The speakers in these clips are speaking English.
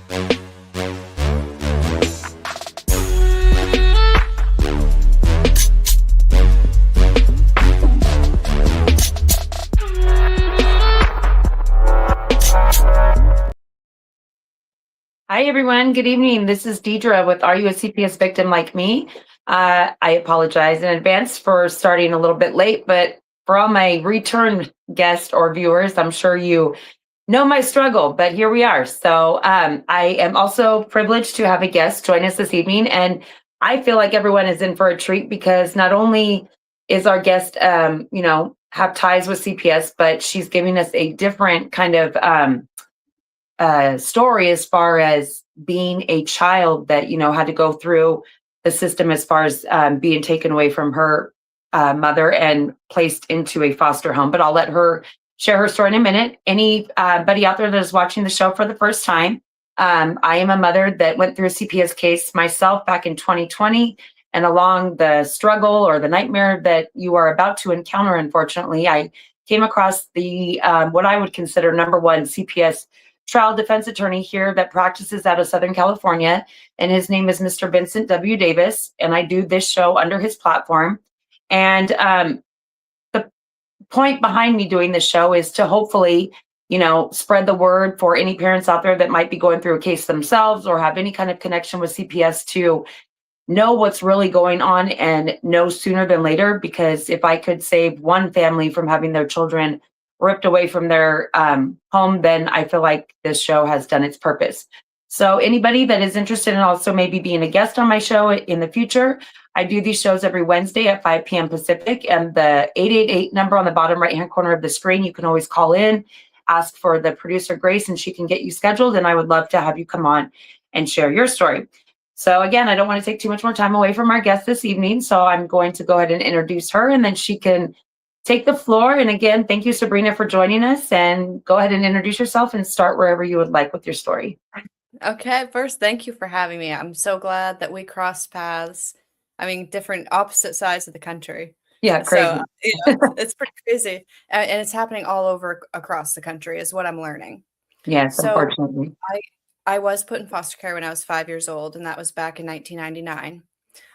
Hi, everyone. Good evening. This is Deidre with Are You a CPS Victim Like Me? I apologize in advance for starting a little bit late, but for all my return guests or viewers, I'm sure you know my struggle, but here we are. So I am also privileged to have a guest join us this evening, and I feel like everyone is in for a treat because not only is our guest, have ties with CPS, but she's giving us a different kind of story as far as being a child that had to go through the system as far as being taken away from her mother and placed into a foster home. But I'll let her share her story in a minute. Anybody out there that is watching the show for the first time, I am a mother that went through a CPS case myself back in 2020. And along the struggle or the nightmare that you are about to encounter, unfortunately, I came across the what I would consider number one CPS trial defense attorney here that practices out of Southern California, and his name is Mr. Vincent W. Davis, and I do this show under his platform. And the point behind me doing this show is to hopefully, spread the word for any parents out there that might be going through a case themselves or have any kind of connection with CPS to know what's really going on and know sooner than later. Because if I could save one family from having their children ripped away from their home, then I feel like this show has done its purpose. So anybody that is interested in also maybe being a guest on my show in the future, I do these shows every Wednesday at 5 p.m. Pacific, and the 888 number on the bottom right-hand corner of the screen, you can always call in, ask for the producer Grace, and she can get you scheduled, and I would love to have you come on and share your story. So again, I don't want to take too much more time away from our guest this evening, so I'm going to go ahead and introduce her, and then she can take the floor. And again, thank you, Sabrina, for joining us, and go ahead and introduce yourself and start wherever you would like with your story. Okay, first, thank you for having me. I'm so glad that we crossed paths. I mean, different opposite sides of the country. Yeah, crazy. So, it's pretty crazy. And it's happening all over across the country is what I'm learning. Yes, So unfortunately. I was put in foster care when I was 5 years old, and that was back in 1999.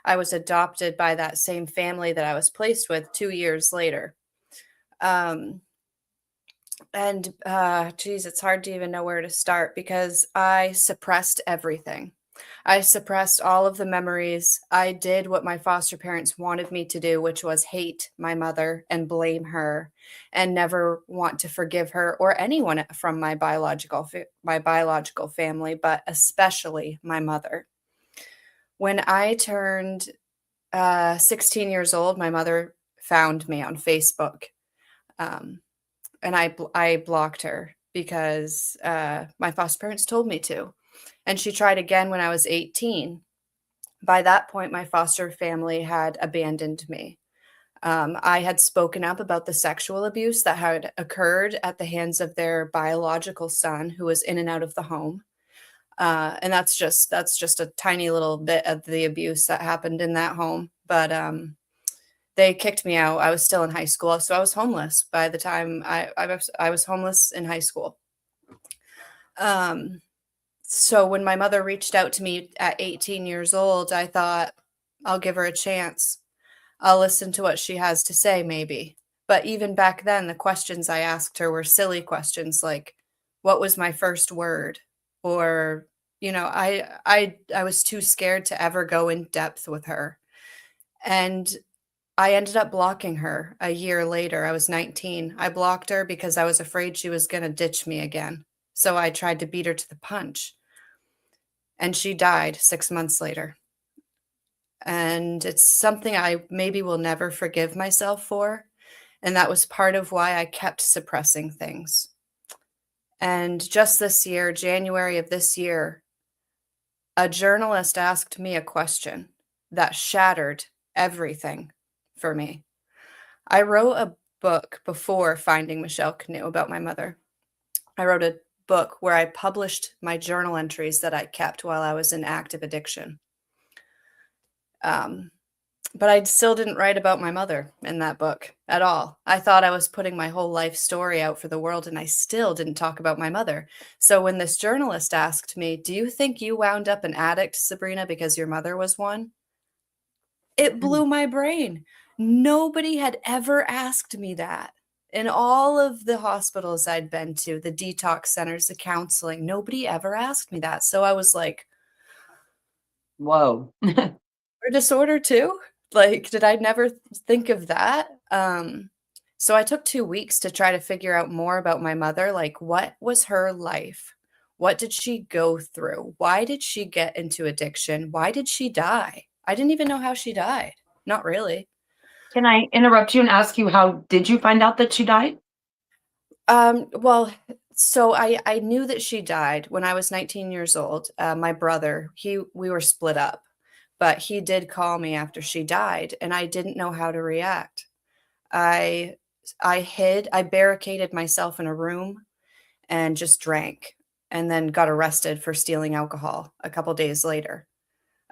I was adopted by that same family that I was placed with 2 years later. Geez, it's hard to even know where to start because I suppressed everything. I suppressed all of the memories. I did what my foster parents wanted me to do, which was hate my mother and blame her and never want to forgive her or anyone from my biological family, but especially my mother. When I turned 16 years old, my mother found me on Facebook. And I blocked her because my foster parents told me to. And she tried again when I was 18. By that point, my foster family had abandoned me. I had spoken up about the sexual abuse that had occurred at the hands of their biological son, who was in and out of the home. And that's just a tiny little bit of the abuse that happened in that home. But they kicked me out. I was still in high school, so I was homeless by the time I was homeless in high school. So when my mother reached out to me at 18 years old, I thought, I'll give her a chance. I'll listen to what she has to say, maybe. But even back then, the questions I asked her were silly questions like, what was my first word? Or, I was too scared to ever go in depth with her. And I ended up blocking her a year later. I was 19. I blocked her because I was afraid she was going to ditch me again. So I tried to beat her to the punch. And she died 6 months later. And it's something I maybe will never forgive myself for. And that was part of why I kept suppressing things. And just this year, January of this year, a journalist asked me a question that shattered everything for me. I wrote a book before finding Michelle Canoe about my mother. I wrote a book where I published my journal entries that I kept while I was in active addiction. But I still didn't write about my mother in that book at all. I thought I was putting my whole life story out for the world, and I still didn't talk about my mother. So when this journalist asked me, "Do you think you wound up an addict, Sabrina, because your mother was one?" It Mm. blew my brain. Nobody had ever asked me that. In all of the hospitals I'd been to, the detox centers, the counseling, nobody ever asked me that. So I was like, Whoa. or disorder too? Like, did I never think of that? So I took 2 weeks to try to figure out more about my mother, like, what was her life? What did she go through? Why did she get into addiction? Why did she die? I didn't even know how she died. Not really. Can I interrupt you and ask you how did you find out that she died? Well, so I knew that she died when I was 19 years old. My brother, we were split up, but he did call me after she died, and I didn't know how to react. I I barricaded myself in a room and just drank, and then got arrested for stealing alcohol a couple days later.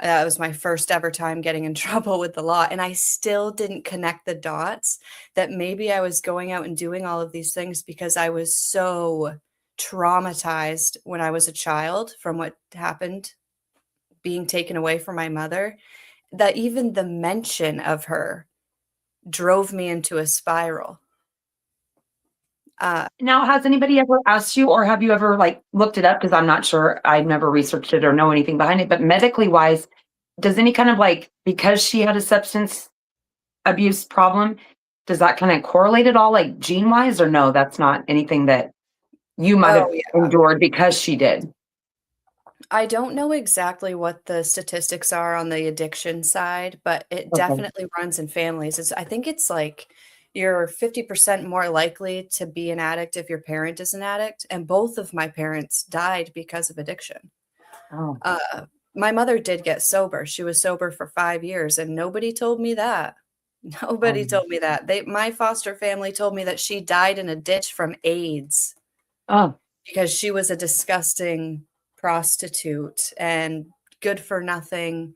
That was my first ever time getting in trouble with the law, and I still didn't connect the dots that maybe I was going out and doing all of these things because I was so traumatized when I was a child from what happened being taken away from my mother, that even the mention of her drove me into a spiral. Uh, Now, has anybody ever asked you, or have you ever like looked it up? Because I'm not sure. I've never researched it or know anything behind it. But medically wise, does any kind of like because she had a substance abuse problem, does that kind of correlate at all, like gene wise, or no? That's not anything that you might have oh, yeah. endured because she did. I don't know exactly what the statistics are on the addiction side, but it Okay. definitely runs in families. I think it's like you're 50% more likely to be an addict if your parent is an addict. And both of my parents died because of addiction. Oh. Uh, my mother did get sober. She was sober for 5 years, and nobody told me that. Nobody Um, told me that. My foster family told me that she died in a ditch from AIDS oh. because she was a disgusting prostitute and good for nothing.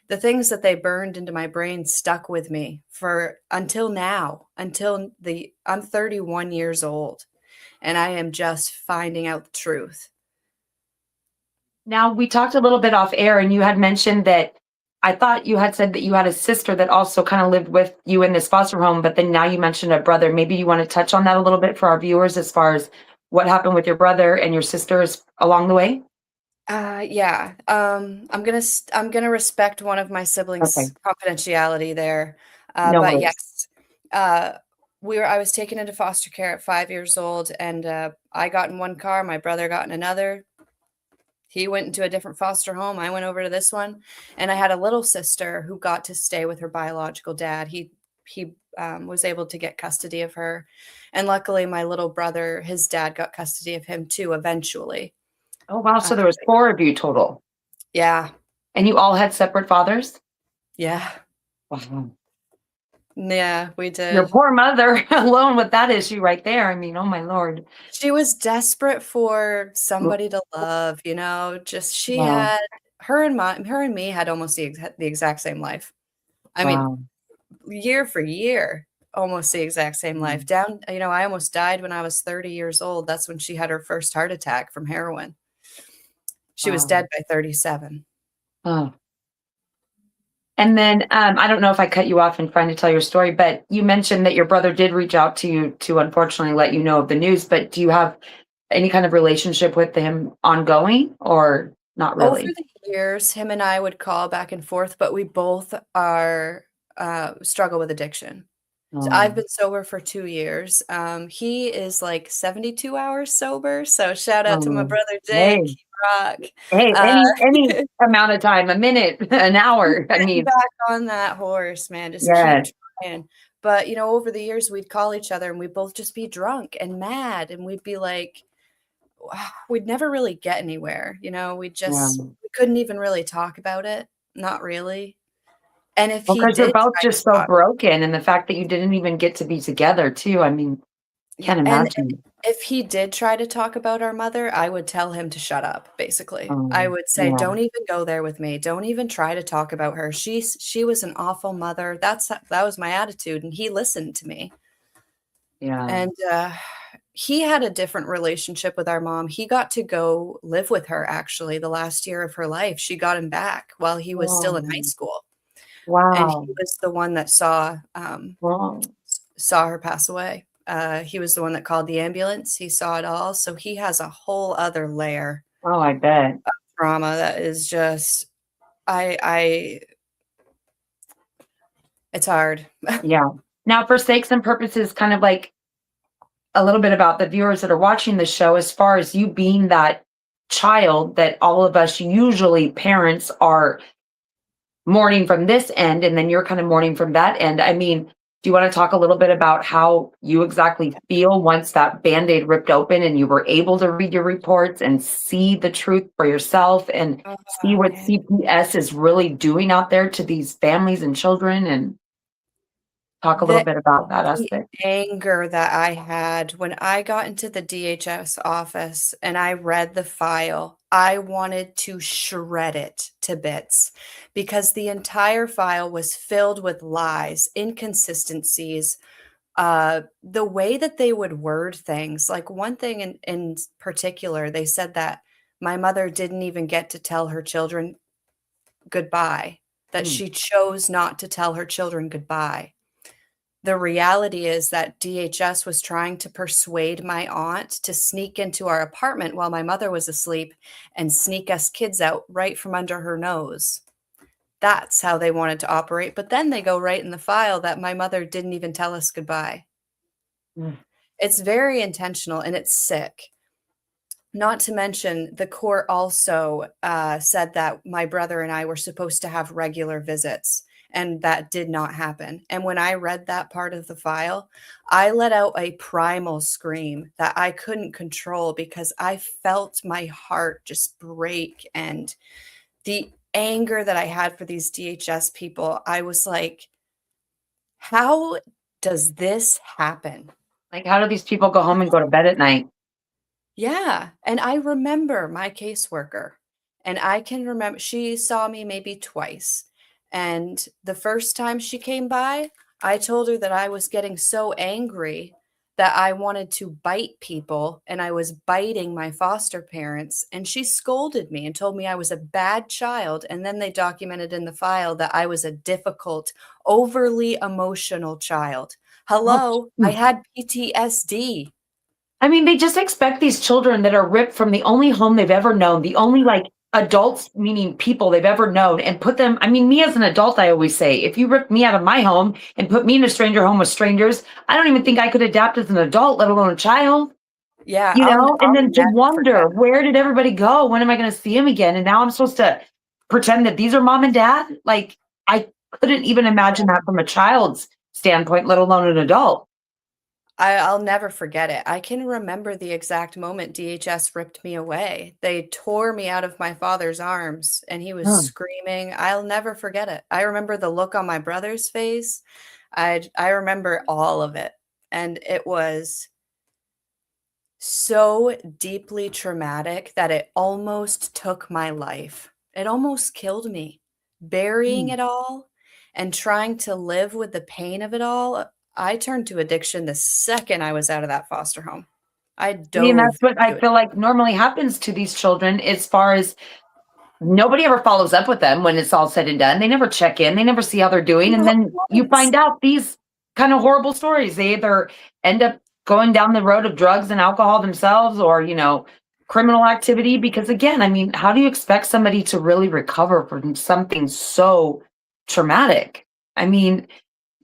The things that they burned into my brain stuck with me for until now, until the I'm 31 years old and I am just finding out the truth. Now we talked a little bit off air, and you had mentioned that I thought you had said that you had a sister that also kind of lived with you in this foster home, but then now you mentioned a brother. Maybe you want to touch on that a little bit for our viewers as far as what happened with your brother and your sisters along the way? Yeah. I'm gonna respect one of my Okay, siblings' confidentiality there. no But worries. yes, uh, I was taken into foster care at 5 years old, and I got in one car, my brother got in another. He went into a different foster home. I went over to this one, and I had a little sister who got to stay with her biological dad. He was able to get custody of her, and luckily, my little brother, his dad, got custody of him too. Eventually, Oh, wow. uh, So there was four of you total, yeah, and you all had separate fathers? yeah. Wow. Yeah, we Your did. poor mother alone with that issue right there. I mean, oh my Lord. She was desperate for somebody to love, just she Wow. had her and me had almost the exact same life. I mean, Wow. year for year, almost the exact same life. Mm. I almost died when I was 30 years old. That's when she had her first heart attack from heroin. She was Wow. dead by 37. Oh. And then, I don't know if I cut you off in trying to tell your story, but you mentioned that your brother did reach out to you to unfortunately let you know of the news, but do you have any kind of relationship with him ongoing or not Over really? the years, him and I would call back and forth, but we both are struggle with addiction. So I've Oh, been sober for 2 years. He is like 72 hours sober, so shout out to my oh, brother Jake, hey, he rock. hey, Uh, any amount of time, a minute, an he's hour. I getting mean, back on that horse, man, just keep yes, trying. But, over the years, we'd call each other and we'd both just be drunk and mad, and we'd be like we'd never really get anywhere, yeah. we couldn't even really talk about it, not really. And if Well, he because you're did both try to just so talk broken, and the fact that you didn't even get to be together too. I mean, Can't And imagine. if he did try to talk about our mother, I would tell him to shut up, basically. I would say, Yeah, "Don't even go there with me. Don't even try to talk about her. She was an awful mother." That was my attitude, and he listened to me. yeah. And, he had a different relationship with our mom. He got to go live with her actually the last year of her life. She got him back while he was still in high Oh, school, and wow. he was the one that saw, Wow. saw her pass away. He was the one that called the ambulance. He saw it all, so he has a whole other layer Oh, I bet. of trauma that is just I it's hard. Yeah. Now, for sakes and purposes, kind of like a little bit about the viewers that are watching the show, as far as you being that child that all of us usually parents are mourning from this end, and then you're kind of mourning from that end. I mean, do you want to talk a little bit about how you exactly feel once that band-aid ripped open and you were able to read your reports and see the truth for yourself and see Oh, what man. CPS is really doing out there to these families and children, and talk a little The bit about that the aspect? anger that I had when I got into the DHS office and I read the file, I wanted to shred it to bits because the entire file was filled with lies, inconsistencies, the way that they would word things. Like one thing in particular, they said that my mother didn't even get to tell her children goodbye, that Mm, she chose not to tell her children goodbye. The reality is that DHS was trying to persuade my aunt to sneak into our apartment while my mother was asleep and sneak us kids out right from under her nose. That's how they wanted to operate. But then they go right in the file that my mother didn't even tell us goodbye. mm, It's very intentional and it's sick. Not to mention, the court also said that my brother and I were supposed to have regular visits, and that did not happen. And when I read that part of the file, I let out a primal scream that I couldn't control because I felt my heart just break. And the anger that I had for these DHS people, I was like, how does this happen? like, how do these people go home and go to bed at night? Yeah, and I remember my caseworker, and I can remember she saw me maybe twice, and the first time she came by, I told her that I was getting so angry that I wanted to bite people, and I was biting my foster parents, and she scolded me and told me I was a bad child, and then they documented in the file that I was a difficult, overly emotional child. Oh, Hello, I mm. had PTSD. I mean, they just expect these children that are ripped from the only home they've ever known, the only like adults, meaning people they've ever known, and put them. I mean, me as an adult, I always say, if you ripped me out of my home and put me in a stranger home with strangers, I don't even think I could adapt as an adult, let alone a child, Yeah, you know? And I'll then to never forget. wonder, where did everybody go? When am I going to see them again? And now I'm supposed to pretend that these are mom and dad? Like, I couldn't even imagine that from a child's standpoint, let alone an adult. I'll never forget it. I can remember the exact moment DHS ripped me away. They tore me out of my father's arms, and he was Hmm. screaming. I'll never forget it. I remember the look on my brother's face. I remember all of it, and it was so deeply traumatic that it almost took my life. It almost killed me. Burying Hmm. it all and trying to live with the pain of it all, I turned to addiction the second I was out of that foster home. I I mean, dove that's what I into it. feel like normally happens to these children as far as nobody ever follows up with them when it's all said and done. They never check in, they never see how they're doing. And Not then you once. find out these kind of horrible stories. They either end up going down the road of drugs and alcohol themselves or, criminal activity. Because again, I mean, how do you expect somebody to really recover from something so traumatic? I mean,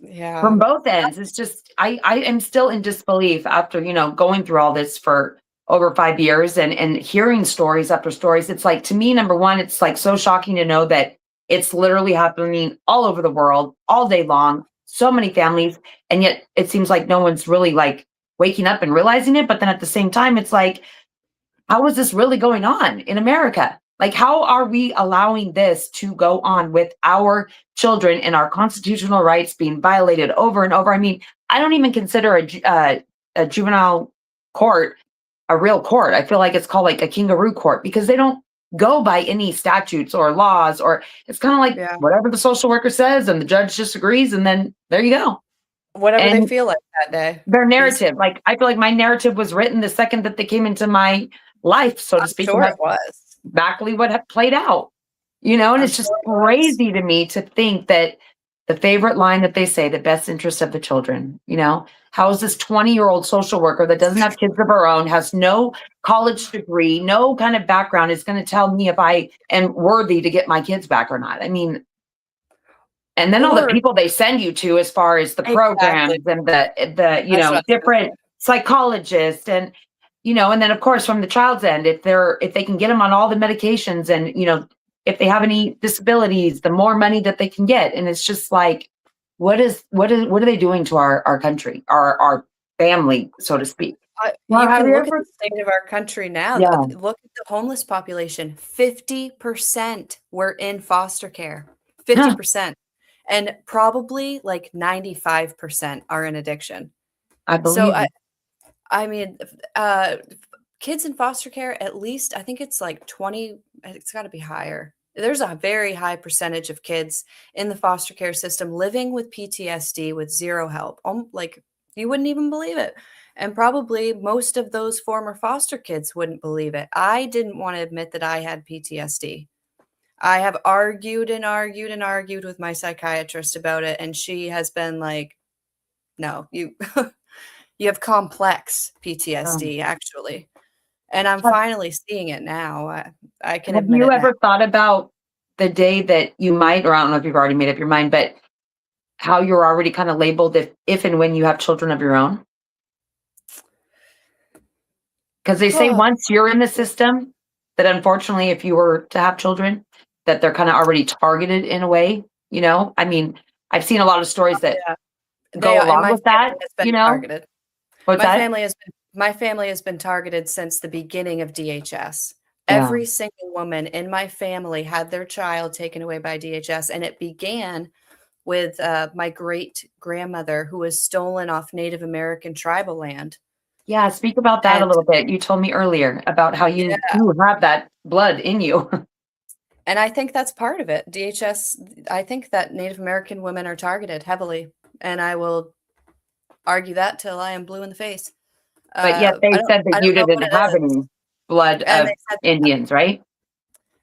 Yeah. from both ends, it's just I am still in disbelief after, going through all this for over 5 years and hearing stories after stories. It's like, to me, number 1, it's, like, so shocking to know that it's literally happening all over the world, all day long, so many families, and yet it seems like no one's really, like, waking up and realizing it, but then at the same time, it's like, how is this really going on in America? Like, how are we allowing this to go on with our children and our constitutional rights being violated over and over? I mean, I don't even consider a juvenile court a real court. I feel like it's called like a kangaroo court because they don't go by any statutes or laws, or it's kind of like Yeah. whatever the social worker says and the judge disagrees, and then there you go. Whatever they And feel like that day, their narrative, basically. like I feel like my narrative was written the second that they came into my life, so to I'm speak, and sure that's it was. exactly what had played out. And I'm it's just sure it was. crazy to me to think that the favorite line that they say, the best interest of the children, how is this 20-year-old social worker that doesn't have kids of her own, has no college degree, no kind of background, is going to tell me if I am worthy to get my kids back or not? I mean, and then all the Or people they send you to as far as the exactly. programs and the That's what I was gonna different say. psychologists and and then of course from the child's end, if they can get them on all the medications and if they have any disabilities, the more money that they can get. And it's just like, what are they doing to our country, our family, so to speak? Well, You have can you look at ever? the state of our country now. Yeah. Look at the homeless population. 50% were in foster care. 50%. And probably like 95% are in addiction. I So believe it. I mean, uh, kids in foster care, at least I think it's like 20, it's got to be higher. There's a very high percentage of kids in the foster care system living with PTSD with zero help. Like you wouldn't even believe it. And probably most of those former foster kids wouldn't believe it. I didn't want to admit that I had PTSD. I have argued and argued and argued with my psychiatrist about it, and she has been like, no, you you have complex Um, PTSD actually. And I'm have, finally seeing it now. I can have admit you it now. ever thought about the day that you might, or I don't know if you've already made up your mind, but how you're already kind of labeled if and when you have children of your own? Because they say Oh, once you're in the system, that unfortunately, if you were to have children, that they're kind of already targeted in a way. I mean, I've seen a lot of stories that yeah. They go are, and along my with that. family has been targeted. What's that? My family has been targeted since the beginning of DHS. Yeah. Every single woman in my family had their child taken away by DHS, and it began with my great grandmother who was stolen off Native American tribal land. Yeah. Speak about that a And little bit. You told me earlier about how you have that blood in you. and I think that's part of it. DHS, I think that Native American women are targeted heavily, and I will argue that till I am blue in the face. But yet they said I that you don't know didn't what it have is. any blood And they of said Indians, right?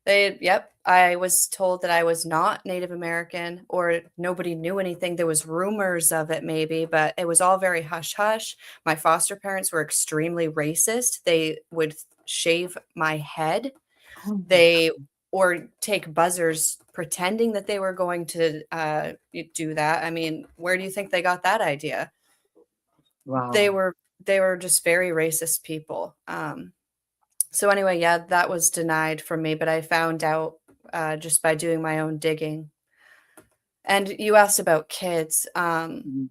yep, I was told that I was not Native American or nobody knew anything. There was rumors of it maybe, but it was all very hush hush. My foster parents were extremely racist. They would shave my head. Oh my They or take buzzers pretending that they were going to do that. I mean, where do you think they got that idea? They Wow. were they were just very racist people. So anyway, yeah, that was denied from me, but I found out just by doing my own digging. And you asked about kids. Mhm.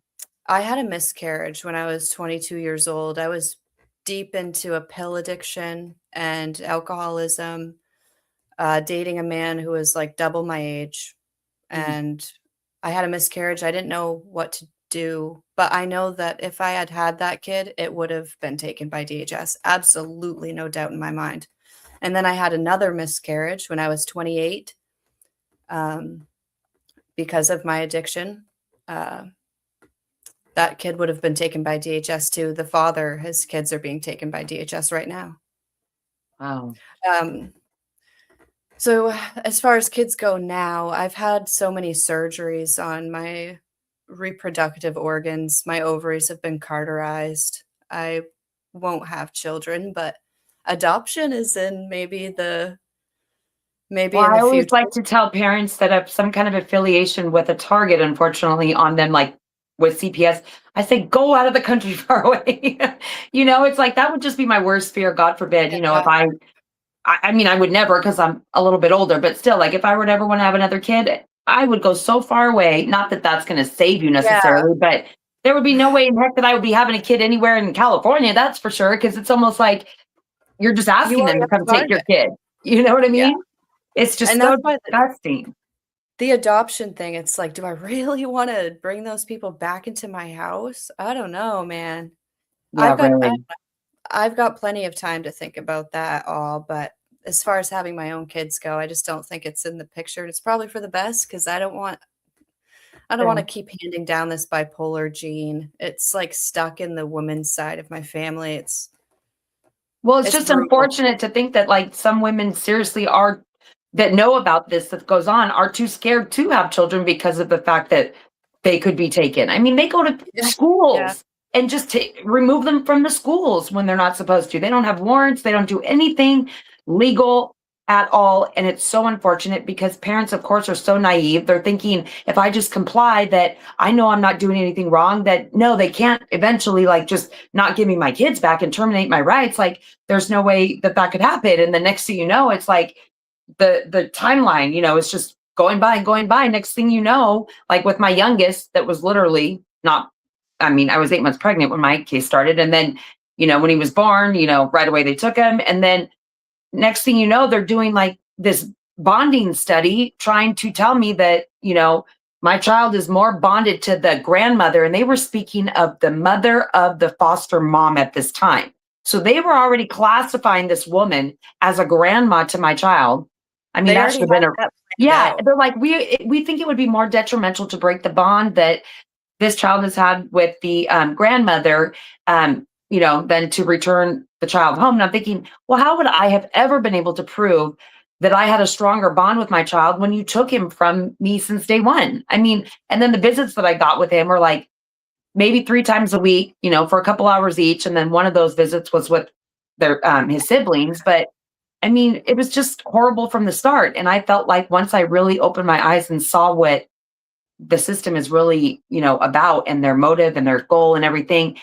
I had a miscarriage when I was 22 years old. I was deep into a pill addiction and alcoholism, dating a man who was like double my age. Mm. And I had a miscarriage. I didn't know what to do, but I know that if I had had that kid, it would have been taken by DHS. Absolutely no doubt in my mind. And then I had another miscarriage when I was 28 um, because of my addiction. Uh, that kid would have been taken by DHS too. The father, his kids are being taken by DHS right now. Wow. Um, so, as far as kids go now, I've had so many surgeries on my reproductive organs. My ovaries have been cauterized. I won't have children, but adoption is in maybe Well, in I the always future. like to tell parents that have some kind of affiliation with a target, unfortunately, on them, like with CPS. I say, go out of the country far away. It's like that would just be my worst fear. God forbid, if Yeah. I mean, I would never because I'm a little bit older, but still, like if I were to ever want to have another kid, I would go so far away. Not that that's going to save you Yeah. necessarily, but there would be no way in heck that I would be having a kid anywhere in California. That's for sure. Cause it's almost like you're just You asking them already to have a come take your target. kid. You know what I Yeah. mean? It's just And so that's why disgusting. the adoption thing, it's like, do I really wanna bring those people back into my house? I don't know, man. Yeah, I've got really. I've got plenty of time to think about that all, but as far as having my own kids go, I just don't think it's in the picture. And it's probably for the best because I don't want to keep handing down this bipolar gene. It's like stuck in the woman's side of my family. Well, it's It's just brutal. unfortunate to think that like some women seriously are that know about this that goes on are too scared to have children because of the fact that they could be taken. I mean, they go to Yeah. Yeah. schools and just remove them from the schools when they're not supposed to. They don't have warrants, they don't do anything legal at all. And it's so unfortunate because parents, of course, are so naive. They're thinking if I just comply, that I know I'm not doing anything wrong, that no, they can't eventually like just not give me my kids back and terminate my rights. Like there's no way that that could happen. And the next thing you know, it's like the timeline, it's just going by and going by. Next thing you know, like with my youngest, that was literally not, I mean, I was 8 months pregnant when my case started. And then, when he was born, right away they took him. And then next thing you know, they're doing like this bonding study trying to tell me that, my child is more bonded to the grandmother. And they were speaking of the mother of the foster mom at this time. So they were already classifying this woman as a grandma to my child. I mean, They that should already have had been a, that planned yeah. out. They're like, we think it would be more detrimental to break the bond that this child has had with the grandmother, than to return the child home. And I'm thinking, well, how would I have ever been able to prove that I had a stronger bond with my child when you took him from me since day one? I mean, and then the visits that I got with him were like maybe 3 times a week, for a couple hours each. And then one of those visits was with his siblings. But I mean, it was just horrible from the start. And I felt like once I really opened my eyes and saw what the system is really, about and their motive and their goal and everything,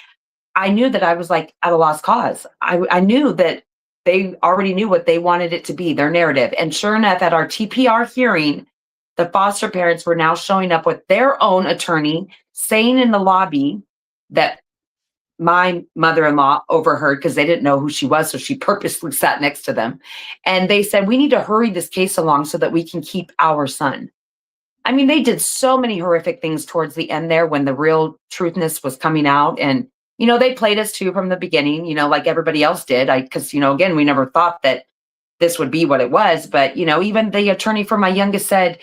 I knew that I was like at a lost cause. I knew that they already knew what they wanted it to be, their narrative. And sure enough, at our TPR hearing, the foster parents were now showing up with their own attorney saying in the lobby that my mother-in-law overheard because they didn't know who she was. So she purposely sat next to them. And they said, we need to hurry this case along so that we can keep our son. I mean, they did so many horrific things towards the end there when the real truthness was coming out. And, they played us too from the beginning, like everybody else did. Because, again, we never thought that this would be what it was. But, even the attorney for my youngest said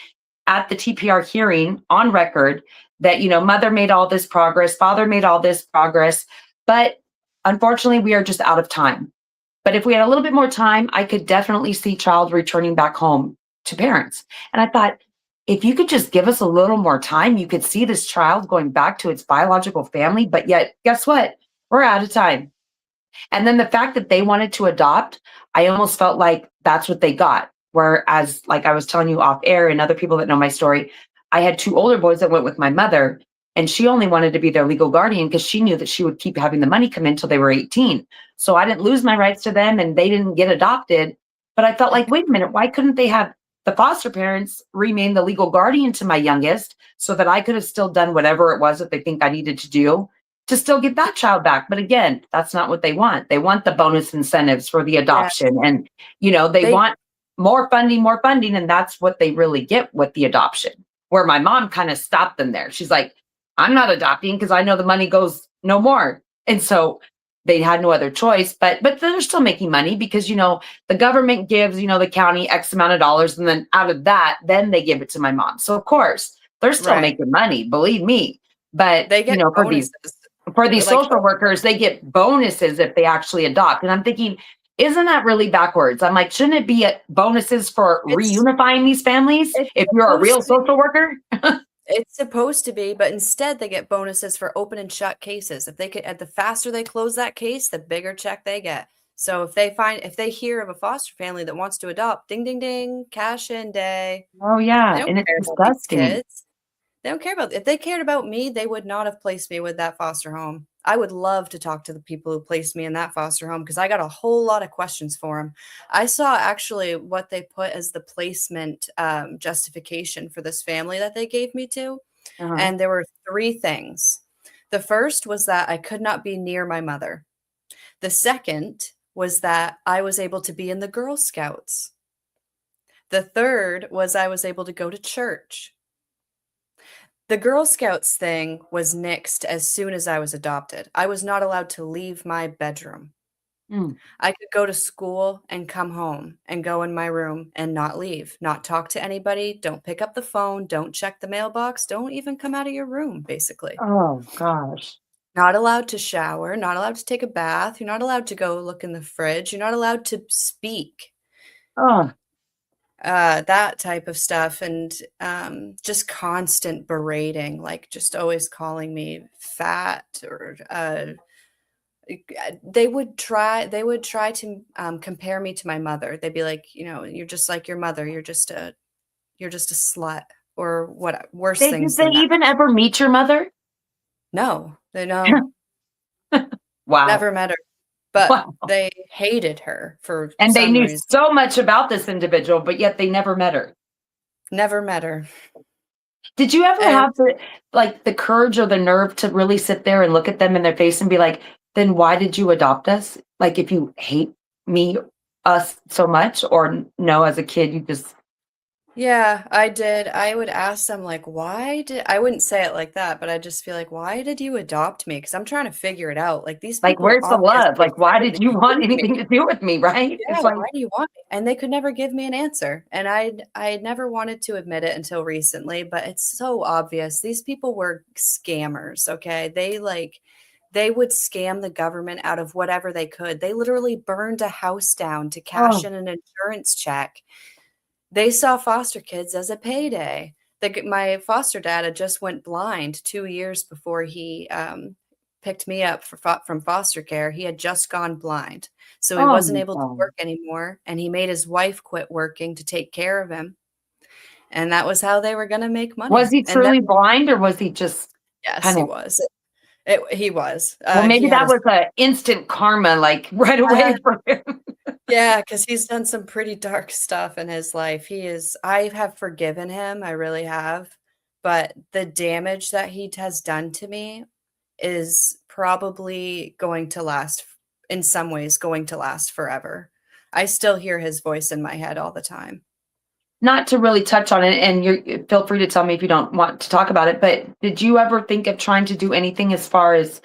at the TPR hearing on record that, mother made all this progress, father made all this progress. But unfortunately, we are just out of time. But if we had a little bit more time, I could definitely see child returning back home to parents. And I thought, if you could just give us a little more time, you could see this child going back to its biological family. But yet, guess what? We're out of time. And then the fact that they wanted to adopt, I almost felt like that's what they got. Whereas, like I was telling you off air and other people that know my story, I had 2 older boys that went with my mother, and she only wanted to be their legal guardian because she knew that she would keep having the money come in until they were 18. So I didn't lose my rights to them and they didn't get adopted. But I felt like, wait a minute, why couldn't they have the foster parents remain the legal guardian to my youngest so that I could have still done whatever it was that they think I needed to do to still get that child back? But again, that's not what they want. They want the bonus incentives for the Yeah. adoption. And, they They want more funding. And that's what they really get with the adoption. Where my mom kind of stopped them there. She's like, I'm not adopting because I know the money goes no more. And so they had no other choice, but they're still making money because, the government gives, the county X amount of dollars. And then out of that, then they give it to my mom. So of course they're still right. making money, believe me. But, They get for these bonuses. for these Like social workers, they get bonuses if they actually adopt. And I'm thinking, isn't that really backwards? I'm like, shouldn't it be bonuses for it's reunifying these families it's if you're a supposed real to be. social worker? It's supposed to be, but instead they get bonuses for open and shut cases. If they could, the faster they close that case, the bigger check they get. So if they hear of a foster family that wants to adopt, ding ding ding, cash in day. Oh They yeah, don't and it's care about these disgusting. kids. They don't care about if they cared about me, they would not have placed me with that foster home. I would love to talk to the people who placed me in that foster home because I got a whole lot of questions for them. I saw actually what they put as the placement justification for this family that they gave me to, Uh-huh. and there were 3 things. The first was that I could not be near my mother. The second was that I was able to be in the Girl Scouts. The third was I was able to go to church. The Girl Scouts thing was nixed as soon as I was adopted. I was not allowed to leave my bedroom. Mm. I could go to school and come home and go in my room and not leave, not talk to anybody, don't pick up the phone, don't check the mailbox, don't even come out of your room, basically. Oh gosh. Not allowed to shower, not allowed to take a bath, you're not allowed to go look in the fridge, you're not allowed to speak. Oh, That type of stuff, and just constant berating, like just always calling me fat or they would try to compare me to my mother. They'd be like, you're just like your mother. You're just a slut or what worse did things they than that. even ever meet your mother? No, they know. Wow. Never met her, but Wow. they hated her for And they some knew reason. so much about this individual, but yet they never met her. Never met her. Did you ever And have the courage or the nerve to really sit there and look at them in their face and be like, "Then why did you adopt us? Like, if you hate me, us so much, or no, as a kid, you just yeah, I did. I would ask them like, I wouldn't say it like that, but I'd just feel like, "Why did you adopt me?" Because 'Cause I'm trying to figure it out. Like, these like, people where's the love? obviously Like, why did really you want hate me. anything to do with me, right?" Yeah, It's like, why do you want me? And they could never give me an answer, and I'd never wanted to admit it until recently, but it's so obvious. These people were scammers, okay? They would scam the government out of whatever they could. They literally burned a house down to cash oh, in an insurance check. They saw foster kids as a payday. My foster dad had just went blind 2 years before he, picked me up from foster care. He had just gone blind, so he oh wasn't my able to God. work anymore, and he made his wife quit working to take care of him, and that was how they were gonna make Was money, he and then truly blind or was he just yes, kind he of was. He was. well, He maybe had that a was a instant karma, like, right away for him. Yeah, because he's done some pretty dark stuff in his life. I have forgiven him, I really have, but the damage that he has done to me is probably going to last in some ways, going to last forever. I still hear his voice in my head all the time. Not to really touch on it, and you feel free to tell me if you don't want to talk about it, but did you ever think of trying to do anything as far as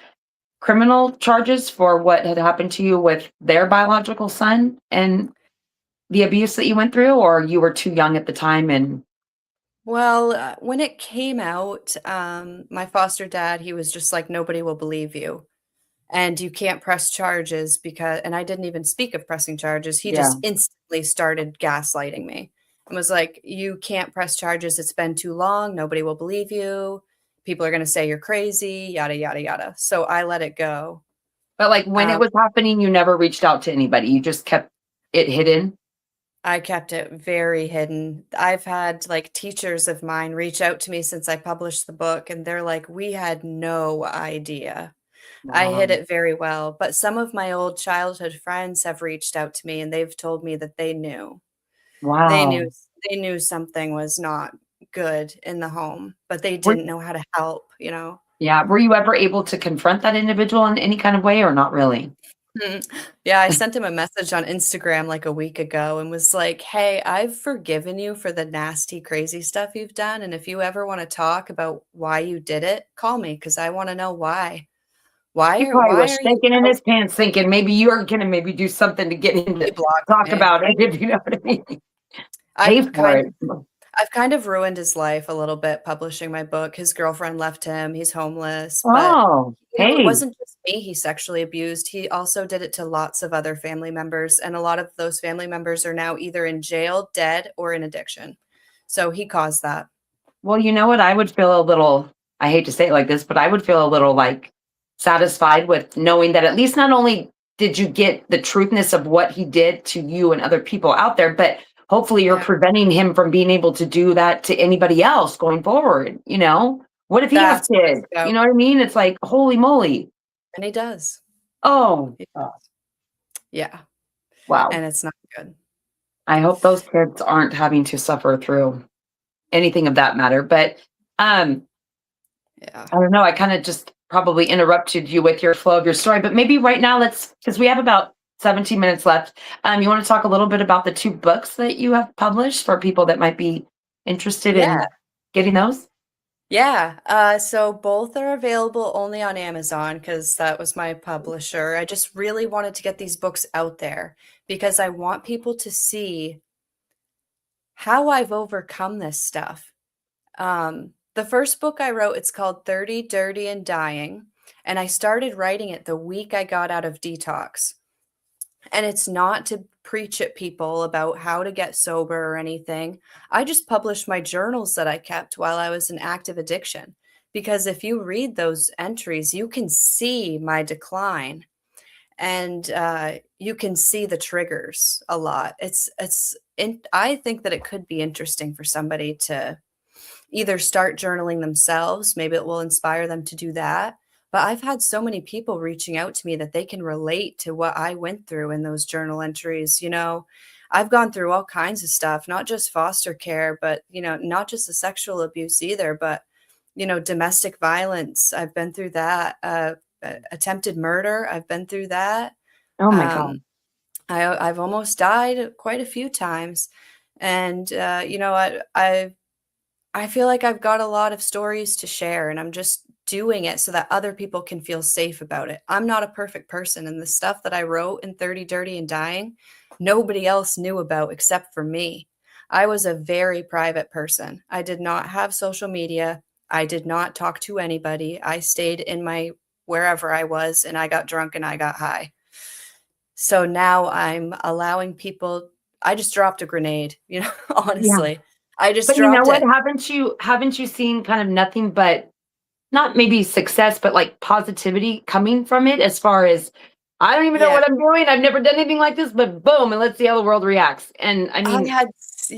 criminal charges for what had happened to you with their biological son and the abuse that you went through, or you were too young at the time and Well, when it came out, my foster dad, he was just like, "Nobody will believe you." And you can't press charges because and I didn't even speak of pressing charges. He yeah. just instantly started gaslighting me and was like, "You can't press charges. It's been too long. Nobody will believe you. People are going to say you're crazy, yada, yada, yada." So I let it go. But, like, when it Um, was happening, you never reached out to anybody, you just kept it hidden? I kept it very hidden. I've had like teachers of mine reach out to me since I published the book, and they're like, "We had no idea." I hid Wow. it very well, but some of my old childhood friends have reached out to me and they've told me that they knew. They knew Wow. they knew something was not good in the home, but they Were didn't know how to help. yeah, were you ever able to confront that individual in any kind of way or not really? Mm. Yeah, I sent him a message on Instagram like a week ago and was like, "Hey, I've forgiven you for the nasty, crazy stuff you've done, and if you ever wanna talk about why you did it, call me because I wanna know why. Why He are probably why was are you shaking in out?" his pants thinking maybe you're gonna maybe do something to get him He to blocked talk me. about it, if you know what I mean. Pay I've for kind it. I've kind of ruined his life a little bit publishing my book. His girlfriend left him, he's homeless, but, Oh, it hey. wasn't just me he sexually abused, he also did it to lots of other family members, and a lot of those family members are now either in jail, dead, or in addiction. So he caused that. Well, you know what? I would feel a little I hate to say it like this, but I would feel a little, like, satisfied with knowing that at least not only did you get the truthness of what he did to you and other people out there, but hopefully you're Yeah, preventing him from being able to do that to anybody else going forward, you know? What if he has that's what it's kids? You about, know what I mean? It's like, holy moly. and he does. Oh, He does. Yeah, wow. and it's not good. I hope those kids aren't having to suffer through anything of that matter, but, um, Yeah. I don't know, I kinda just probably interrupted you with your flow of your story, but maybe right now let's because we have about 17 minutes left. You wanna talk a little bit about the 2 books that you have published for people that might be interested Yeah. in getting those? Yeah, so both are available only on Amazon because that was my publisher. I just really wanted to get these books out there because I want people to see how I've overcome this stuff. The first book I wrote, it's called 30, Dirty, and Dying, and I started writing it the week I got out of detox. And it's not to preach at people about how to get sober or anything. I just published my journals that I kept while I was in active addiction. Because if you read those entries, you can see my decline and you can see the triggers a lot. I think that it could be interesting for somebody to either start journaling themselves, maybe it will inspire them to do that. But I've had so many people reaching out to me that they can relate to what I went through in those journal entries. I've gone through all kinds of stuff, not just foster care, but, not just the sexual abuse either, but, domestic violence. I've been through that. Attempted murder. I've been through that. Oh my God. Um, I've almost died quite a few times. And, I feel like I've got a lot of stories to share, and I'm just doing it so that other people can feel safe about it. I'm not a perfect person, and the stuff that I wrote in 30, Dirty, and Dying, nobody else knew about except for me. I was a very private person. I did not have social media. I did not talk to anybody. I stayed in my wherever I was, and I got drunk and I got high. So now I'm allowing people. I just dropped a grenade, Yeah. honestly. I just But you know dropped what? it. Haven't you seen kind of nothing but not maybe success, but like positivity coming from it as far as I don't even know Yeah. what I'm doing. I've never done anything like this, but boom, and let's see how the world reacts. And I I mean, had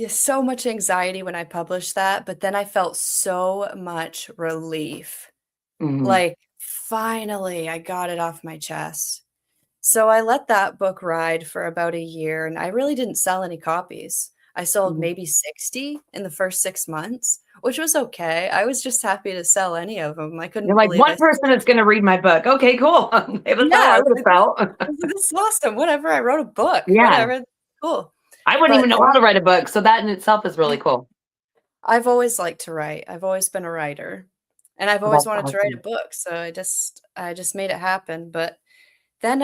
so much anxiety when I published that, but then I felt so much relief. mhm, Like, finally, I got it off my chest. So I let that book ride for about a year, and I really didn't sell any copies. I sold mhm. maybe 60 in the first 6 months, which was okay. I was just happy to sell any of them. I You're couldn't like believe one I person is gonna read my book. Okay, cool. That's how Yeah, I I was would have like, "This felt. this is awesome. Whatever, I wrote a book. Yeah. Whatever. Cool." I wouldn't even But know how to write a book. So that in itself is really cool. I've always liked to write. I've always been a writer, and I've Oh, always that's wanted to write a awesome. book, so I just made it happen, but then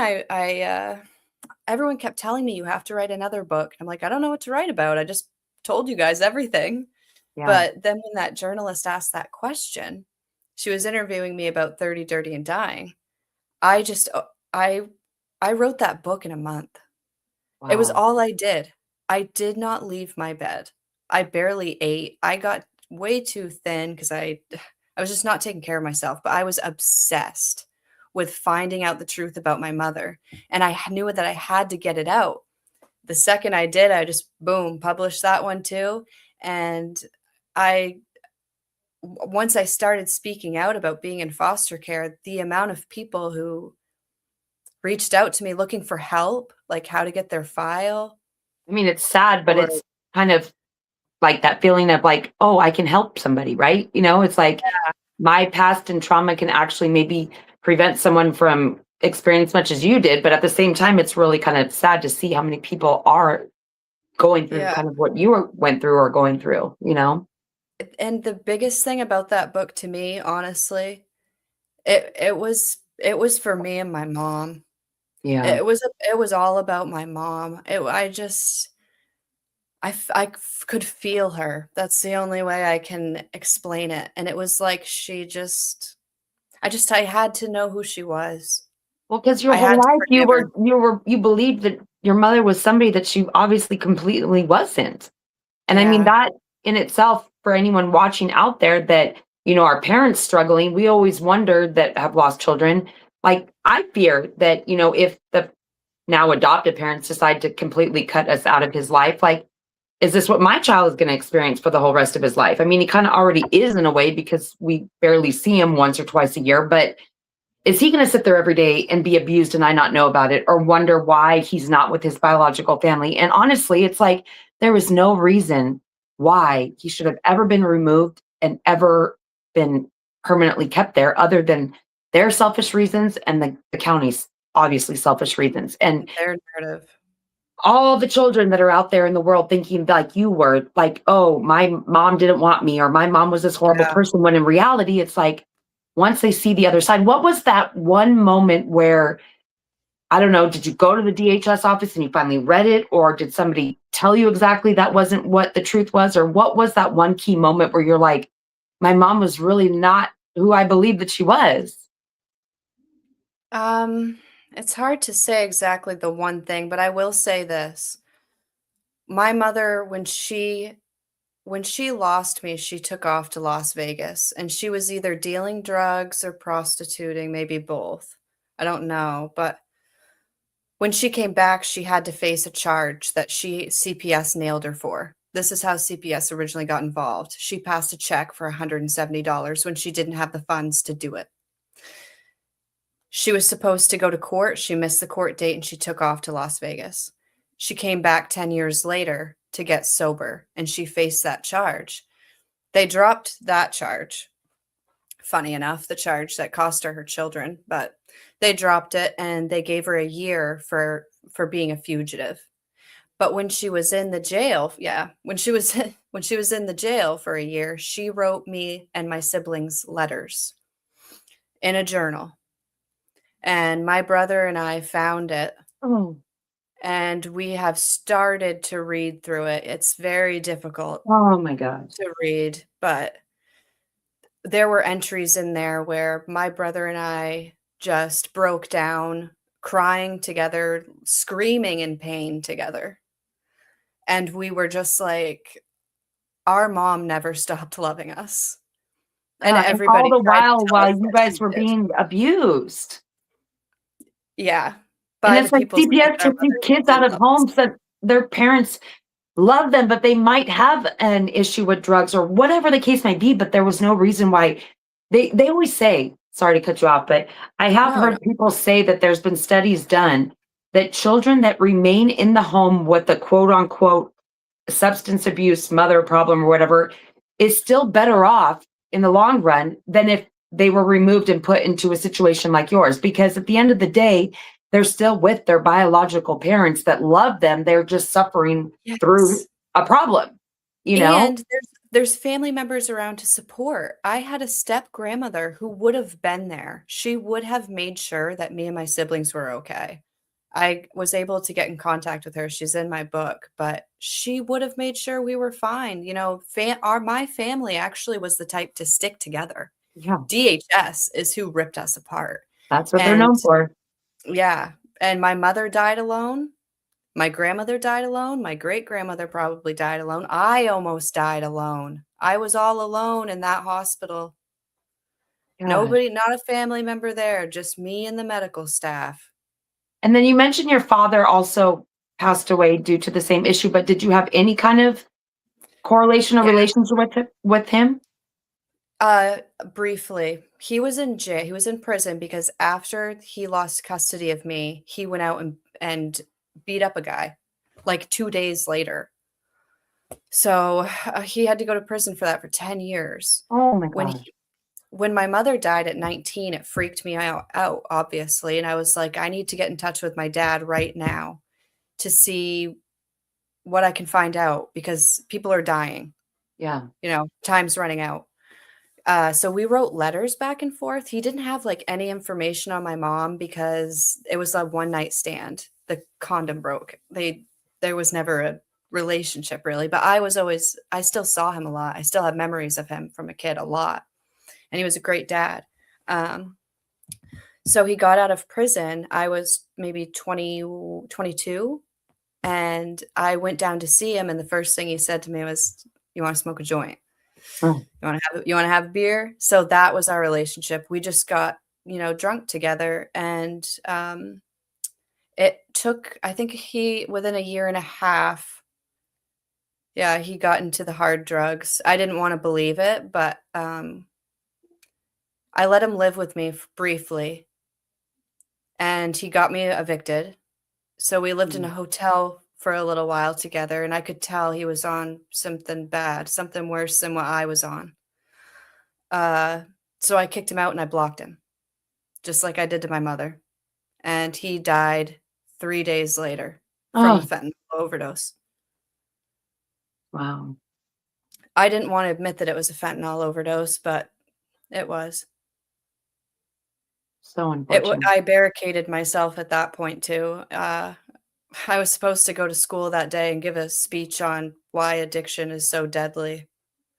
everyone kept telling me, "You have to write another book." I'm like, "I don't know what to write about. I just told you guys everything." Yeah. But then when that journalist asked that question, she was interviewing me about 30, Dirty, and Dying. I just I wrote that book in a month. It was Wow. all I did. I did not leave my bed. I barely ate. I got way too thin because I was just not taking care of myself, but I was obsessed with finding out the truth about my mother, and knew that I had to get it out. The second I did, I just boom, published that one too, and I once I started speaking out about being in foster care, the amount of people who reached out to me looking for help, like how to get their file I mean, it's sad, but or it's kind of like that feeling of like, oh, I can help somebody, right? It's like my past and trauma can actually maybe prevent someone from experience much as you did, but at the same time, it's really kind of sad to see how many people are going through yeah. kind of what you went through or going through. And the biggest thing about that book to me, honestly, it was for me and my mom. Yeah. It was all about my mom. I just could feel her. That's the only way I can explain it. And it was like I had to know who she was. Well, because your I whole had to life forgive her. you believed that your mother was somebody that she obviously completely wasn't. And I mean, Yeah. that in itself, for anyone watching out there that our parents struggling, we always wonder that have lost children. Like, I fear that if the now adopted parents decide to completely cut us out of his life, like, is this what my child is going to experience for the whole rest of his life? I mean, he kind of already is in a way because we barely see him once or twice a year, but is he going to sit there every day and be abused and I not know about it or wonder why he's not with his biological family? And honestly, it's like there was no reason why he should have ever been removed and ever been permanently kept there other than their selfish reasons and the county's obviously selfish reasons. And Their narrative. all the children that are out there in the world thinking like you were, like, oh, my mom didn't want me, or my mom was this horrible Yeah. person, when in reality, it's like once they see the other side, what was that one moment where, I don't know, did you go to the DHS office and you finally read it, or did somebody tell you exactly that wasn't what the truth was? Or what was that one key moment where you're like, my mom was really not who I believed that she was? Um, it's hard to say exactly the one thing, but I will say this. My mother, when she lost me, she took off to Las Vegas, and she was either dealing drugs or prostituting, maybe both. I don't know, but when she came back, she had to face a charge that CPS nailed her for. This is how CPS originally got involved. She passed a check for $170 when she didn't have the funds to do it. She was supposed to go to court. She missed the court date and she took off to Las Vegas. She came back 10 years later to get sober and she faced that charge. They dropped that charge. Funny enough, the charge that cost her children, but they dropped it and they gave her a year for being a fugitive. But when she was in the jail, yeah, when she was when she was in the jail for a year, she wrote me and my siblings letters in a journal. And my brother and I found it Oh, and we have started to read through it. It's very difficult oh my gosh. to read, but there were entries in there where my brother and I just broke down, crying together, screaming in pain together. And we were just like, our mom never stopped loving us. And And all everybody the tried to while, tell while us you that she guys were did. being abused. Yeah. And By the it's like people saying CPS that our took these mother kids really out of loved us. homes that their parents love them, but they might have an issue with drugs or whatever the case might be, but there was no reason why. They always say, sorry to cut you off, but I have No, heard people say that there's been studies done that children that remain in the home with the quote unquote substance abuse mother problem or whatever is still better off in the long run than if they were removed and put into a situation like yours, because at the end of the day, they're still with their biological parents that love them. They're just suffering through yes. a problem, you know? And there's family members around to support. I had a step grandmother who would have been there. She would have made sure that me and my siblings were okay. I was able to get in contact with her. She's in my book, but she would have made sure we were fine. You know, my family actually was the type to stick together. Yeah, DHS is who ripped us apart. that's what they're And known for. yeah, and my mother died alone. My grandmother died alone. My great-grandmother probably died alone. I almost died alone. I was all alone in that hospital. God. Nobody, not a family member there, just me and the medical staff. And then you mentioned your father also passed away due to the same issue, but did you have any kind of correlation or Yeah. relationship with him? Uh, Briefly, he was in jail. He was in prison because after he lost custody of me, he went out and beat up a guy like 2 days later. So, he had to go to prison for that for 10 years. Oh my When gosh. when my mother died at 19, it freaked me out obviously, and I was like, I need to get in touch with my dad right now to see what I can find out because people are dying, Yeah. time's running out. So we wrote letters back and forth. He didn't have like any information on my mom because it was a one night stand. The condom broke. There was never a relationship really, but I still saw him a lot. I still have memories of him from a kid a lot. And he was a great dad. Um, so he got out of prison. I was maybe 20, 22, and I went down to see him. And the first thing he said to me was, "You want to smoke a joint? Oh, You want to have a beer?" So that was our relationship. We just got, drunk together. And it took, I think within a year and a half, yeah, he got into the hard drugs. I didn't want to believe it, but I let him live with me briefly and he got me evicted. So we lived in a mm, hotel for a little while together, and I could tell he was on something bad, something worse than what I was on. Uh, so I kicked him out and I blocked him, just like I did to my mother. And he died 3 days later. from a Oh, fentanyl overdose. wow. I didn't want to admit that it was a fentanyl overdose, but it was. So unfortunate. I barricaded myself at that point too. I was supposed to go to school that day and give a speech on why addiction is so deadly.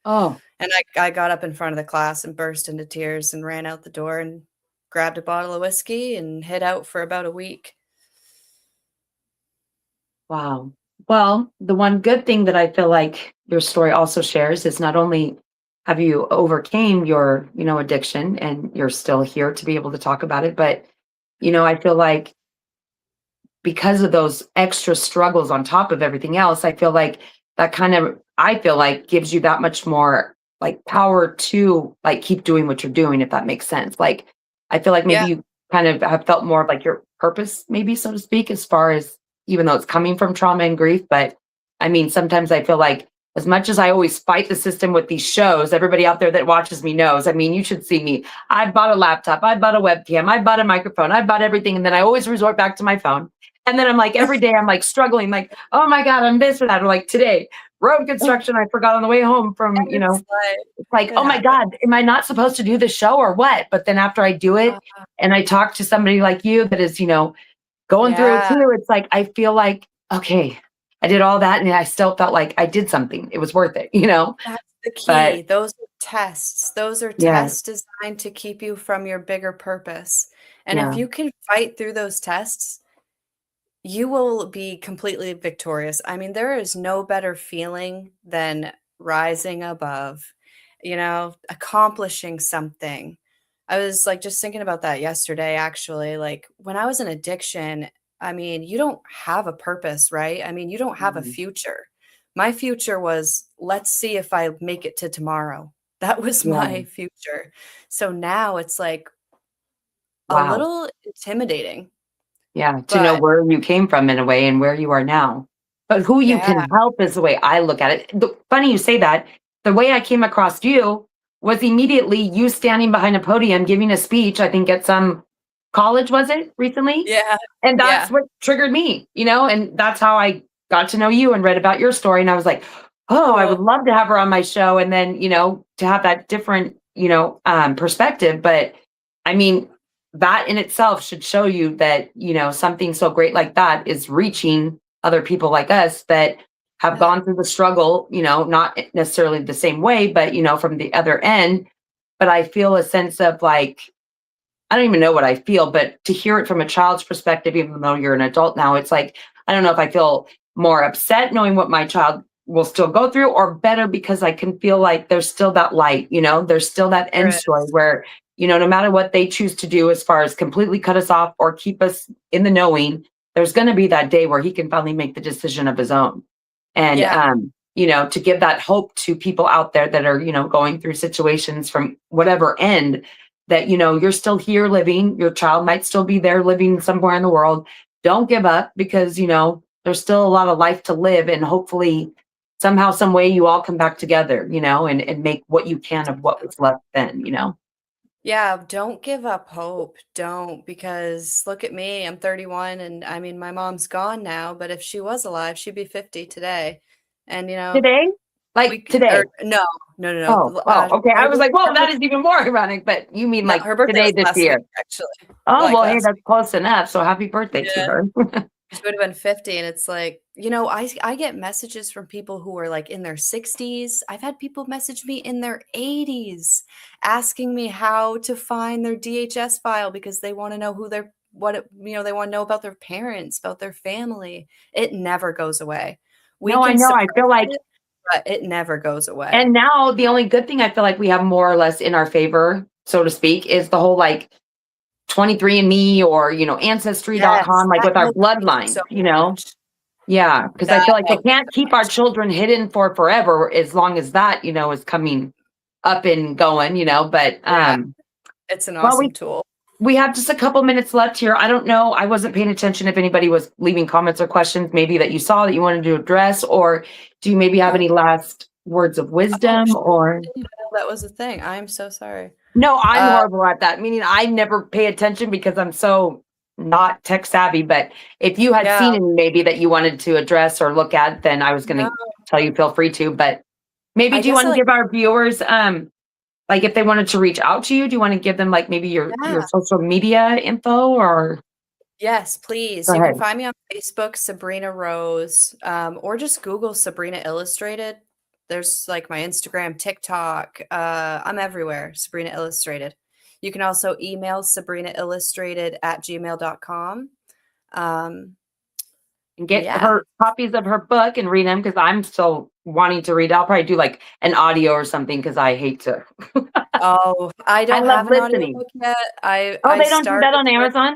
Oh, And I got up in front of the class and burst into tears and ran out the door and grabbed a bottle of whiskey and hid out for about a week. wow. Well, the one good thing that I feel like your story also shares is not only have you overcame your, addiction and you're still here to be able to talk about it, but, I feel like because of those extra struggles on top of everything else, I feel like that kind of I feel like gives you that much more like power to like keep doing what you're doing, if that makes sense. Like I feel like maybe Yeah, you kind of have felt more of like your purpose, maybe so to speak, as far as even though it's coming from trauma and grief. But I mean, sometimes I feel like as much as I always fight the system with these shows, everybody out there that watches me knows. I mean, you should see me. I bought a laptop, I bought a webcam, I bought a microphone, I bought everything, and then I always resort back to my phone and then I'm like, every day I'm like struggling, like, oh my God, I'm this or that. Or like today, road construction, I forgot on the way home from, and it's it's like, it oh my happened. God, am I not supposed to do the show or what? But then after I do it Uh, and I talk to somebody like you that is, going through it yeah, too, it's like, I feel like, okay, I did all that and I still felt like I did something. It was worth it. that's the But key. Those are tests. Those are yeah, tests designed to keep you from your bigger purpose. And if yeah, you can fight through those tests, you will be completely victorious. I mean, there is no better feeling than rising above, accomplishing something. I was like just thinking about that yesterday, actually. Like when I was in addiction, I mean, you don't have a purpose, right? I mean, you don't have a mhm, future. My future was, let's see if I make it to tomorrow. That was yeah, my future. So now it's like a wow. little intimidating, Yeah, to know but where you came from in a way and where you are now. But who you yeah, can help is the way I look at it. Funny you say that. The way I came across you was immediately you standing behind a podium giving a speech, I think at some college, was it recently? yeah, And that's yeah. what triggered me, and that's how I got to know you and read about your story. And I was like, oh, I would Cool. love to have her on my show. And then, to have that different, perspective. But I mean, that in itself should show you that, something so great like that is reaching other people like us that have Yeah. gone through the struggle, not necessarily the same way, but, from the other end. But I feel a sense of like, I don't even know what I feel, but to hear it from a child's perspective, even though you're an adult now, it's like, I don't know if I feel more upset knowing what my child will still go through or better because I can feel like there's still that light, there's still that There end story is. where, no matter what they choose to do as far as completely cut us off or keep us in the knowing, there's going to be that day where he can finally make the decision of his own. And, Yeah, to give that hope to people out there that are, going through situations from whatever end that you're still here living, your child might still be there living somewhere in the world. Don't give up because there's still a lot of life to live, and hopefully somehow some way you all come back together, and make what you can of what was left then. yeah, don't give up hope, don't, because look at me, I'm 31, and I mean, my mom's gone now, but if she was alive, she'd be 50 today, and, Today, like we c today. or no, no, no, no, Oh, okay, I was like, whoa, that is even more ironic, but you mean no, like her birthday today was this last week, year. actually, Oh, like, well, hey, last that's week. close enough, so happy birthday to Yeah. her. She would have been 50, and it's like, I get messages from people who are, like, in their 60s. I've had people message me in their 80s asking me how to find their DHS file because they wanna know who their what it they wanna know about their parents, about their family. It never goes away. We No, I can know, I suppress feel like it, but it never goes and away. now the only good thing I feel like we have more or less in our favor, so to speak, is the whole like 23andMe or, Yes, ancestry.com, like that with our helps me bloodline, so much. Yeah, because I That feel like they helps can't so keep our much. children hidden for forever as long as that, is coming up and going, but Yeah, it's an well, awesome tool. we have just a couple minutes left here. I don't know. I wasn't paying attention if anybody was leaving comments or questions maybe that you saw that you wanted to address, or do you maybe have Oh, any last words of oh, wisdom shoot, I or didn't even know that was a thing. I'm so sorry. no, I'm Uh, horrible at that. Meaning I never pay attention because I'm so not tech savvy, but if you had Yeah. seen any maybe that you wanted to address or look at, then I was going No, to tell you feel free to. But maybe I do you guess want to give our viewers like if they wanted to reach out to you, do you want to give them like maybe your yeah. social media info or Yes, please. go You can ahead. find me on Facebook, Sabrina Rose, or just Google Sabrina Illustrated. There's like my Instagram, TikTok. I'm everywhere, Sabrina Illustrated. You can also email sabrinaillustrated@gmail.com. Um, And get yeah. her copies of her book and read them because I'm still wanting to read. I'll probably do like an audio or something because I hate to. Oh, I I don't love have an listening. audiobook yet. I Oh, I they don't do that started on with Amazon?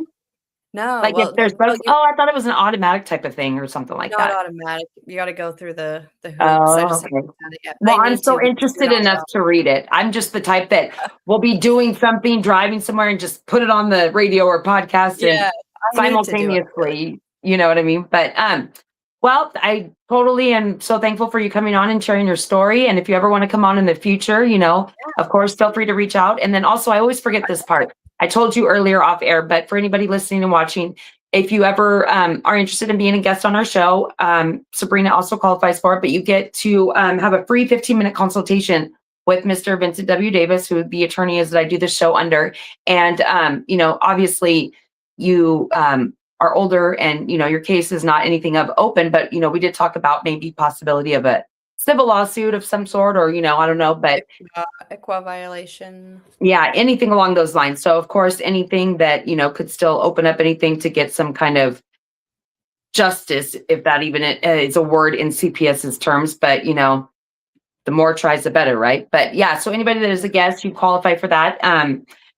no, Like if there's well, books, oh, I thought it was an automatic type of thing or something like not that. automatic. You got to go through the hoops. I Oh, just haven't okay. done it yet, but Well, I I'm need to so because you're interested not enough wrong. to read it. I'm just the type that will be doing something, driving somewhere, and just put it on the radio or podcast and Yeah, I need to do it. simultaneously, you know what I mean? But well, I totally am so thankful for you coming on and sharing your story. And if you ever want to come on in the future, of course, feel free to reach out. And then also, I always forget this part. I told you earlier off air, but for anybody listening and watching, if you ever are interested in being a guest on our show, Sabrina also qualifies for it, but you get to have a free 15-minute consultation with Mr. Vincent W. Davis, who the attorney is that I do the show under. And, obviously you are older and, your case is not anything of open, but, we did talk about maybe possibility of a civil lawsuit of some sort, or, I don't know, but Equa violation. yeah, anything along those lines. So of course, anything that, could still open up anything to get some kind of justice, if that even is a word in CPS's terms, but the more tries, the better, right? But yeah, so anybody that is a guest, you qualify for that.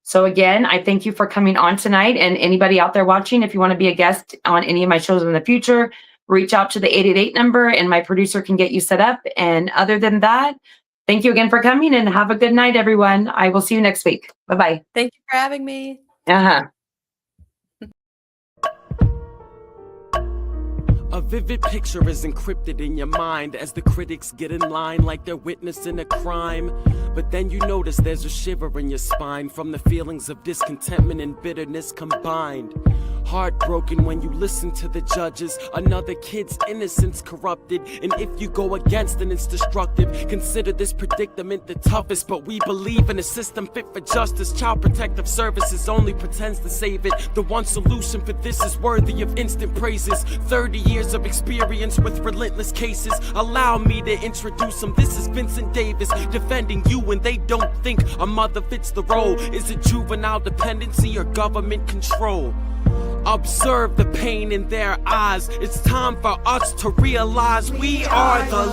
So again, I thank you for coming on tonight. And anybody out there watching, if you want to be a guest on any of my shows in the future, reach out to the 888 number and my producer can get you set up. And other than that, thank you again for coming and have a good night, everyone. I will see you next week. Bye-bye. Thank you for having me. Uh-huh. A vivid picture is encrypted in your mind as the critics get in line like they're witnessing a crime. But then you notice there's a shiver in your spine from the feelings of discontentment and bitterness combined. Heartbroken when you listen to the judges, another kid's innocence corrupted. And if you go against then it's destructive. Consider this predicament the toughest, but we believe in a system fit for justice. Child Protective Services only pretends to save it. The one solution for this is worthy of instant praises. 30 years of experience with relentless cases. Allow me to introduce them. This is Vincent Davis defending you when they don't think a mother fits the role. Is it juvenile dependency or government control? Observe the pain in their eyes. It's time for us to realize we are the